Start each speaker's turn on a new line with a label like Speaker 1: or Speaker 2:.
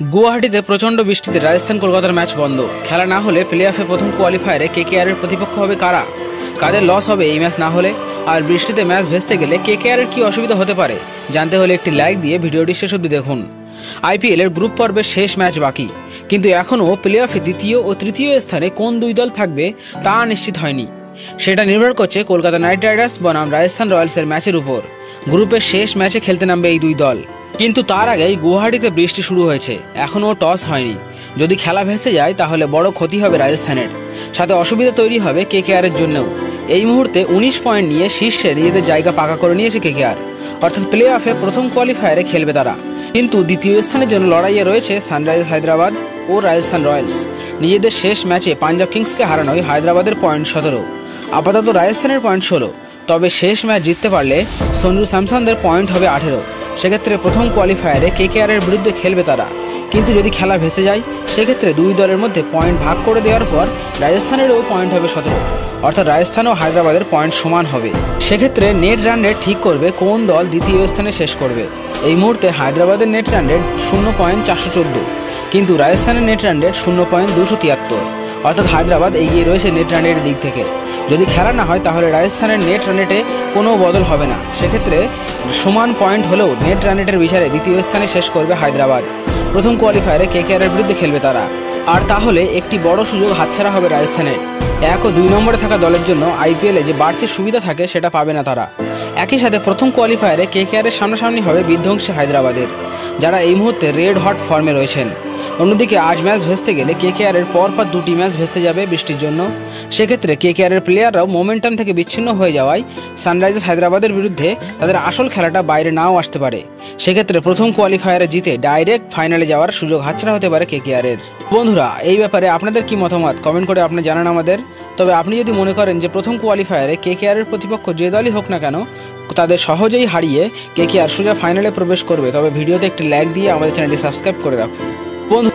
Speaker 1: গুয়াহাটিতে প্রচণ্ড বৃষ্টিতে রাজস্থান কলকাতার ম্যাচ বন্ধ। খেলা না হলে প্লে অফে প্রথম কোয়ালিফায়ারে কেকেআরের প্রতিপক্ষ হবে কারা, কাদের লস হবে এই ম্যাচ না হলে, আর বৃষ্টিতে ম্যাচ ভেস্তে গেলে কেকেআরের কী অসুবিধা হতে পারে জানতে হলে একটি লাইক দিয়ে ভিডিওটি শেষ অবধি দেখুন। আইপিএলের গ্রুপ পর্বের শেষ ম্যাচ বাকি, কিন্তু এখনও প্লে অফে দ্বিতীয় ও তৃতীয় স্থানে কোন দুই দল থাকবে তা নিশ্চিত হয়নি। সেটা নির্ভর করছে কলকাতা নাইট রাইডার্স বনাম রাজস্থান রয়্যালসের ম্যাচের উপর। গ্রুপের শেষ ম্যাচে খেলতে নামবে এই দুই দল, কিন্তু তার আগেই গুয়াহাটিতে বৃষ্টি শুরু হয়েছে, এখনও টস হয়নি। যদি খেলা ভেসে যায় তাহলে বড় ক্ষতি হবে রাজস্থানের, সাথে অসুবিধা তৈরি হবে কেকেআরের জন্যও। এই মুহূর্তে 19 পয়েন্ট নিয়ে শীর্ষে নিজেদের জায়গা পাকা করে নিয়েছে কেকেআর, অর্থাৎ প্লে অফে প্রথম কোয়ালিফায়ারে খেলবে তারা। কিন্তু দ্বিতীয় স্থানের জন্য লড়াইয়ে রয়েছে সানরাইজার্স হায়দ্রাবাদ ও রাজস্থান রয়্যালস। নিজেদের শেষ ম্যাচে পাঞ্জাব কিংসকে হারানোয় হায়দ্রাবাদের পয়েন্ট 17, আপাতত রাজস্থানের পয়েন্ট 16। তবে শেষ ম্যাচ জিততে পারলে সঞ্জু স্যামসনদের পয়েন্ট হবে 18। সেক্ষেত্রে প্রথম কোয়ালিফায়ারে কেকেআরের বিরুদ্ধে খেলবে তারা। কিন্তু যদি খেলা ভেসে যায় সেক্ষেত্রে দুই দলের মধ্যে পয়েন্ট ভাগ করে দেওয়ার পর রাজস্থানেরও পয়েন্ট হবে 17, অর্থাৎ রাজস্থান ও হায়দ্রাবাদের পয়েন্ট সমান হবে। সেক্ষেত্রে নেট রান রেট ঠিক করবে কোন দল দ্বিতীয় স্থানে শেষ করবে। এই মুহূর্তে হায়দ্রাবাদের নেট রান রেট 0.414, কিন্তু রাজস্থানের নেট রান রেট 0.273, অর্থাৎ হায়দ্রাবাদ এগিয়ে রয়েছে নেট রান রেটের দিক থেকে। যদি খেলা না হয় তাহলে রাজস্থানের নেট রান রেটে কোনো বদল হবে না। সেক্ষেত্রে সমান পয়েন্ট হলেও নেট রান রেটের বিচারে দ্বিতীয় স্থানে শেষ করবে হায়দ্রাবাদ। প্রথম কোয়ালিফায়ারে কেকেআরের বিরুদ্ধে খেলবে তারা, আর তাহলে একটি বড় সুযোগ হাতছাড়া হবে রাজস্থানের। 1 ও 2 নম্বরে থাকা দলের জন্য আইপিএলে যে বাড়তি সুবিধা থাকে সেটা পাবে না তারা। একই সাথে প্রথম কোয়ালিফায়ারে কেকেআরের সামনাসামনি হবে বিধ্বংসী হায়দ্রাবাদের, যারা এই মুহূর্তে রেড হট ফর্মে রয়েছেন। অন্যদিকে আজ ম্যাচ ভেস্তে গেলে কেকেআরের পরপর 2টি ম্যাচ ভেস্তে যাবে বৃষ্টির জন্য। সেক্ষেত্রে কেকেআরের প্লেয়াররাও মোমেন্টাম থেকে বিচ্ছিন্ন হয়ে যাওয়ায় সানরাইজার্স হায়দ্রাবাদের বিরুদ্ধে তাদের আসল খেলাটা বাইরে নাও আসতে পারে। সেক্ষেত্রে প্রথম কোয়ালিফায়ারে জিতে ডাইরেক্ট ফাইনালে যাওয়ার সুযোগ হাতছাড়া হতে পারে কেকেআরের। বন্ধুরা, এই ব্যাপারে আপনাদের কি মতামত কমেন্ট করে আপনি জানান আমাদের। তবে আপনি যদি মনে করেন যে প্রথম কোয়ালিফায়ারে কেকেআরের প্রতিপক্ষ যে দলই হোক না কেন তাদের সহজেই হারিয়ে কেকেআর সোজা ফাইনালে প্রবেশ করবে, তবে ভিডিওতে একটি লাইক দিয়ে আমাদের চ্যানেলটি সাবস্ক্রাইব করে রাখুন। বন্ধু